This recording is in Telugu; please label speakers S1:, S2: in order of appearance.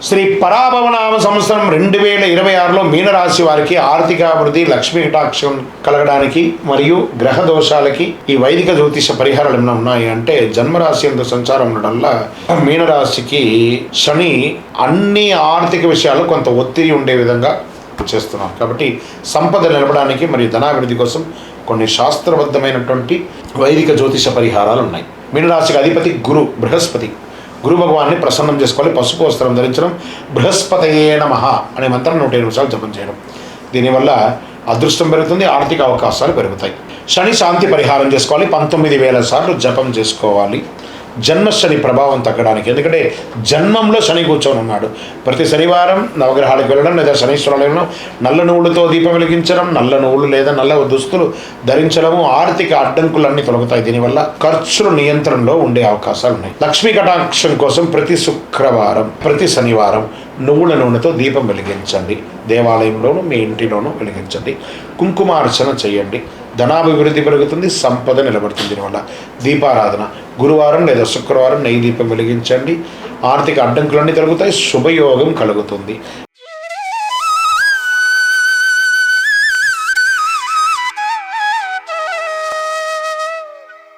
S1: శ్రీ పరాభవనామ సంవత్సరం 2026లో మీనరాశి వారికి ఆర్థికాభివృద్ధి, లక్ష్మీ కటాక్షం కలగడానికి మరియు గ్రహ దోషాలకి ఈ వైదిక జ్యోతిష పరిహారాలు ఏమైనా ఉన్నాయి అంటే, జన్మరాశి అంత సంచారం ఉండడం వల్ల మీనరాశికి శని అన్ని ఆర్థిక విషయాలు కొంత ఒత్తిడి ఉండే విధంగా చేస్తున్నారు. కాబట్టి సంపద నిలబడానికి మరియు ధనాభివృద్ధి కోసం కొన్ని శాస్త్రబద్ధమైనటువంటి వైదిక జ్యోతిష పరిహారాలు ఉన్నాయి. మీనరాశికి అధిపతి బృహస్పతి. గురు భగవాన్ని ప్రసన్నం చేసుకోవాలి. పసుపు వస్త్రం ధరించడం, బృహస్పతయే నమః అనే మంత్రం 108 నిమిషాలు జపం చేయడం. దీనివల్ల అదృష్టం పెరుగుతుంది, ఆర్థిక అవకాశాలు పెరుగుతాయి. శని శాంతి పరిహారం చేసుకోవాలి. 19,000 సార్లు జపం చేసుకోవాలి. జన్మశని ప్రభావం తగ్గడానికి. ఎందుకంటే జన్మంలో శని కూర్చొని ఉన్నాడు. ప్రతి శనివారం నవగ్రహాలకు వెళ్ళడం లేదా శనీశ్వరాలయంలో నల్ల నువ్వులతో దీపం వెలిగించడం, నల్ల నువ్వులు లేదా నల్ల దుస్తులు ధరించడము ఆర్థిక అడ్డంకులన్నీ తొలగుతాయి. దీనివల్ల ఖర్చులు నియంత్రణలో ఉండే అవకాశాలు ఉన్నాయి. లక్ష్మీ కటాక్షం కోసం ప్రతి శుక్రవారం, ప్రతి శనివారం నువ్వుల నూనెతో దీపం వెలిగించండి. దేవాలయంలోనూ మీ ఇంటిలోనూ వెలిగించండి. కుంకుమార్చన చేయండి. ధనాభివృద్ధి పెరుగుతుంది, సంపద నిలబడుతుంది. దీనివల్ల దీపారాధన గురువారం లేదా శుక్రవారం నెయ్యి దీపం వెలిగించండి. ఆర్థిక అడ్డంకులన్నీ తొలగుతాయి, శుభయోగం కలుగుతుంది.